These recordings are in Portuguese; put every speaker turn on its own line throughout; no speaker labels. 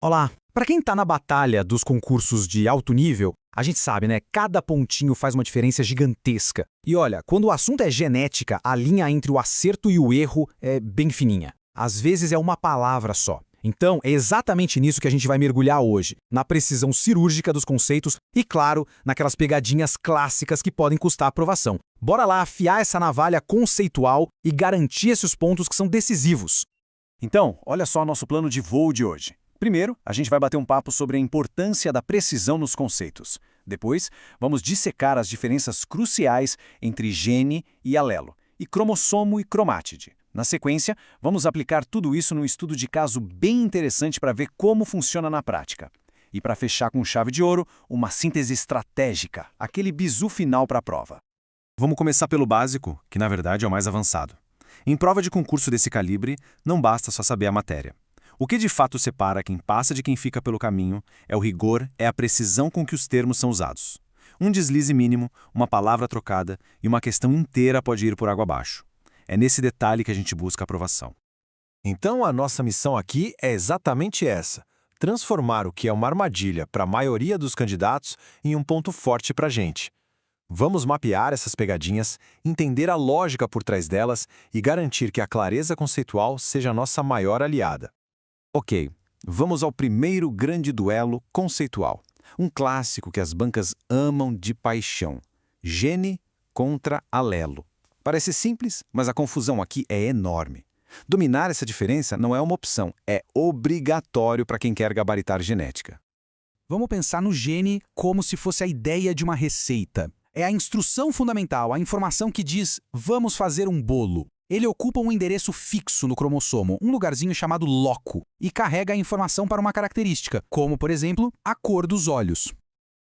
Olá! Para quem está na batalha dos concursos de alto nível, a gente sabe, né? Cada pontinho faz uma diferença gigantesca. E olha, quando o assunto é genética, a linha entre o acerto e o erro é bem fininha. Às vezes é uma palavra só. Então, é exatamente nisso que a gente vai mergulhar hoje, na precisão cirúrgica dos conceitos e, claro, naquelas pegadinhas clássicas que podem custar aprovação. Bora lá afiar essa navalha conceitual e garantir esses pontos que são decisivos.
Então, olha só nosso plano de voo de hoje. Primeiro, a gente vai bater um papo sobre a importância da precisão nos conceitos. Depois, vamos dissecar as diferenças cruciais entre gene e alelo, e cromossomo e cromátide. Na sequência, vamos aplicar tudo isso num estudo de caso bem interessante para ver como funciona na prática. E para fechar com chave de ouro, uma síntese estratégica, aquele bizu final para a prova. Vamos começar pelo básico, que na verdade é o mais avançado. Em prova de concurso desse calibre, não basta só saber a matéria. O que de fato separa quem passa de quem fica pelo caminho é o rigor, é a precisão com que os termos são usados. Um deslize mínimo, uma palavra trocada e uma questão inteira pode ir por água abaixo. É nesse detalhe que a gente busca a aprovação.
Então a nossa missão aqui é exatamente essa: transformar o que é uma armadilha para a maioria dos candidatos em um ponto forte para a gente. Vamos mapear essas pegadinhas, entender a lógica por trás delas e garantir que a clareza conceitual seja a nossa maior aliada. Ok, vamos ao primeiro grande duelo conceitual. Um clássico que as bancas amam de paixão. Gene contra alelo. Parece simples, mas a confusão aqui é enorme. Dominar essa diferença não é uma opção, é obrigatório para quem quer gabaritar genética.
Vamos pensar no gene como se fosse a ideia de uma receita. É a instrução fundamental, a informação que diz vamos fazer um bolo. Ele ocupa um endereço fixo no cromossomo, um lugarzinho chamado loco, e carrega a informação para uma característica, como, por exemplo, a cor dos olhos.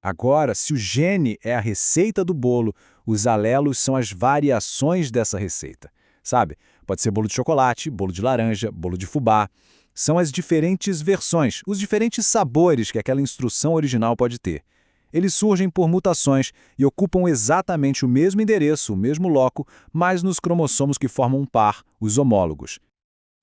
Agora, se o gene é a receita do bolo, os alelos são as variações dessa receita. Sabe? Pode ser bolo de chocolate, bolo de laranja, bolo de fubá. São as diferentes versões, os diferentes sabores que aquela instrução original pode ter. Eles surgem por mutações e ocupam exatamente o mesmo endereço, o mesmo loco, mas nos cromossomos que formam um par, os homólogos.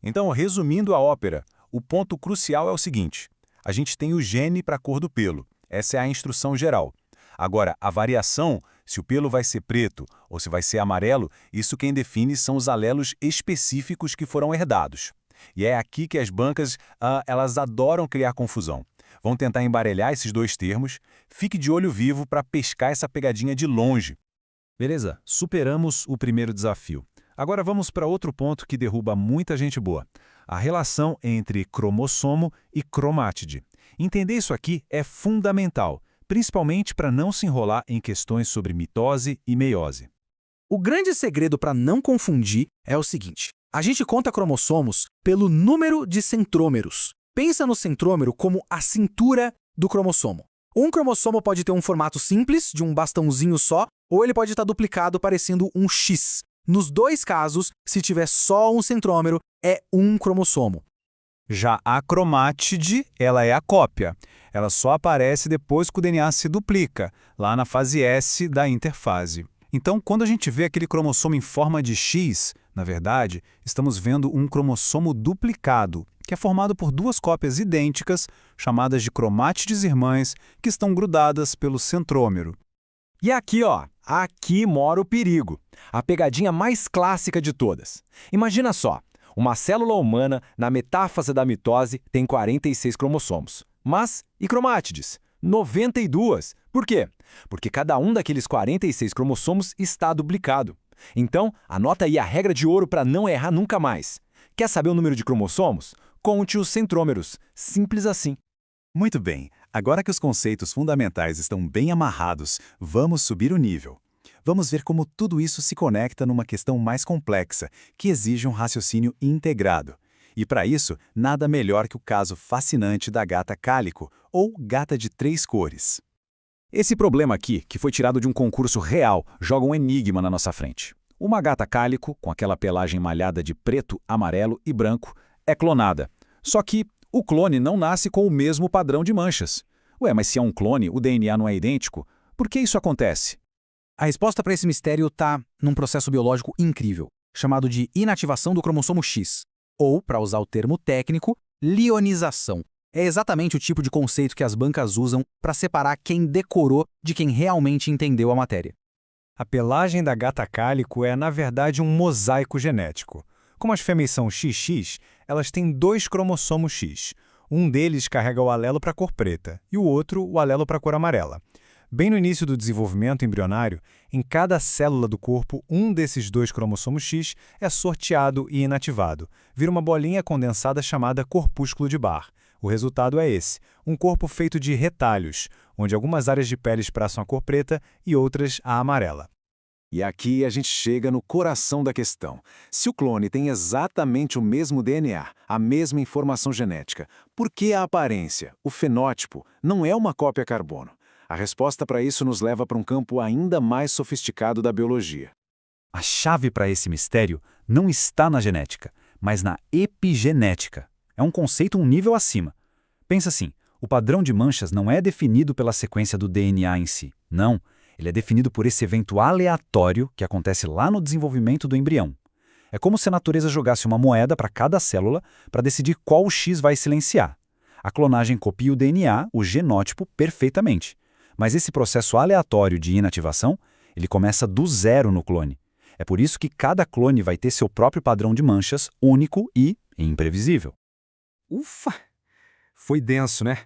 Então, resumindo a ópera, o ponto crucial é o seguinte: a gente tem o gene para a cor do pelo. Essa é a instrução geral. Agora, a variação, se o pelo vai ser preto ou se vai ser amarelo, isso quem define são os alelos específicos que foram herdados. E é aqui que as bancas, elas adoram criar confusão. Vão tentar embaralhar esses dois termos. Fique de olho vivo para pescar essa pegadinha de longe.
Beleza, superamos o primeiro desafio. Agora vamos para outro ponto que derruba muita gente boa. A relação entre cromossomo e cromátide. Entender isso aqui é fundamental, principalmente para não se enrolar em questões sobre mitose e meiose.
O grande segredo para não confundir é o seguinte: a gente conta cromossomos pelo número de centrômeros. Pensa no centrômero como a cintura do cromossomo. Um cromossomo pode ter um formato simples, de um bastãozinho só, ou ele pode estar duplicado parecendo um X. Nos dois casos, se tiver só um centrômero, é um cromossomo.
Já a cromátide, ela é a cópia. Ela só aparece depois que o DNA se duplica, lá na fase S da interfase. Então, quando a gente vê aquele cromossomo em forma de X, na verdade, estamos vendo um cromossomo duplicado, que é formado por duas cópias idênticas, chamadas de cromátides irmãs, que estão grudadas pelo centrômero.
E aqui, aqui mora o perigo. A pegadinha mais clássica de todas. Imagina só, uma célula humana, na metáfase da mitose, tem 46 cromossomos. Mas, e cromátides? 92. Por quê? Porque cada um daqueles 46 cromossomos está duplicado. Então, anota aí a regra de ouro para não errar nunca mais. Quer saber o número de cromossomos? Conte os centrômeros. Simples assim.
Muito bem, agora que os conceitos fundamentais estão bem amarrados, vamos subir o nível. Vamos ver como tudo isso se conecta numa questão mais complexa, que exige um raciocínio integrado. E para isso, nada melhor que o caso fascinante da gata cálico, ou gata de 3 cores.
Esse problema aqui, que foi tirado de um concurso real, joga um enigma na nossa frente. Uma gata cálico, com aquela pelagem malhada de preto, amarelo e branco, é clonada. Só que o clone não nasce com o mesmo padrão de manchas. Ué, mas se é um clone, o DNA não é idêntico? Por que isso acontece?
A resposta para esse mistério está num processo biológico incrível, chamado de inativação do cromossomo X, ou, para usar o termo técnico, lionização. É exatamente o tipo de conceito que as bancas usam para separar quem decorou de quem realmente entendeu a matéria.
A pelagem da gata cálico é, na verdade, um mosaico genético. Como as fêmeas são XX, elas têm 2 cromossomos X. Um deles carrega o alelo para a cor preta e o outro o alelo para a cor amarela. Bem no início do desenvolvimento embrionário, em cada célula do corpo, um desses 2 cromossomos X é sorteado e inativado. Vira uma bolinha condensada chamada corpúsculo de Barr. O resultado é esse, um corpo feito de retalhos, onde algumas áreas de pele expressam a cor preta e outras a amarela.
E aqui a gente chega no coração da questão. Se o clone tem exatamente o mesmo DNA, a mesma informação genética, por que a aparência, o fenótipo, não é uma cópia carbono? A resposta para isso nos leva para um campo ainda mais sofisticado da biologia.
A chave para esse mistério não está na genética, mas na epigenética. É um conceito um nível acima. Pensa assim, o padrão de manchas não é definido pela sequência do DNA em si. Não, ele é definido por esse evento aleatório que acontece lá no desenvolvimento do embrião. É como se a natureza jogasse uma moeda para cada célula para decidir qual X vai silenciar. A clonagem copia o DNA, o genótipo, perfeitamente. Mas esse processo aleatório de inativação, ele começa do zero no clone. É por isso que cada clone vai ter seu próprio padrão de manchas, único e imprevisível.
Ufa! Foi denso, né?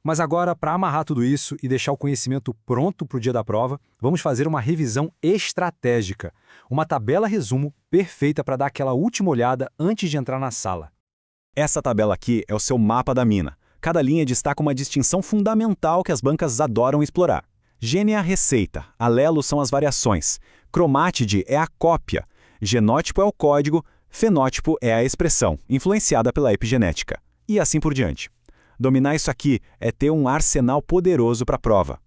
Mas agora, para amarrar tudo isso e deixar o conhecimento pronto para o dia da prova, vamos fazer uma revisão estratégica. Uma tabela resumo perfeita para dar aquela última olhada antes de entrar na sala.
Essa tabela aqui é o seu mapa da mina. Cada linha destaca uma distinção fundamental que as bancas adoram explorar. Gene é a receita, alelos são as variações, cromátide é a cópia, genótipo é o código, fenótipo é a expressão, influenciada pela epigenética. E assim por diante. Dominar isso aqui é ter um arsenal poderoso para a prova.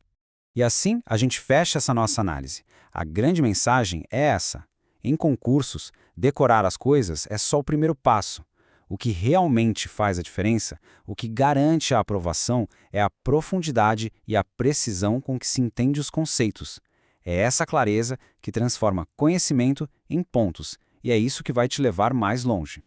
E assim a gente fecha essa nossa análise. A grande mensagem é essa. Em concursos, decorar as coisas é só o primeiro passo. O que realmente faz a diferença, o que garante a aprovação, é a profundidade e a precisão com que se entende os conceitos. É essa clareza que transforma conhecimento em pontos, e é isso que vai te levar mais longe.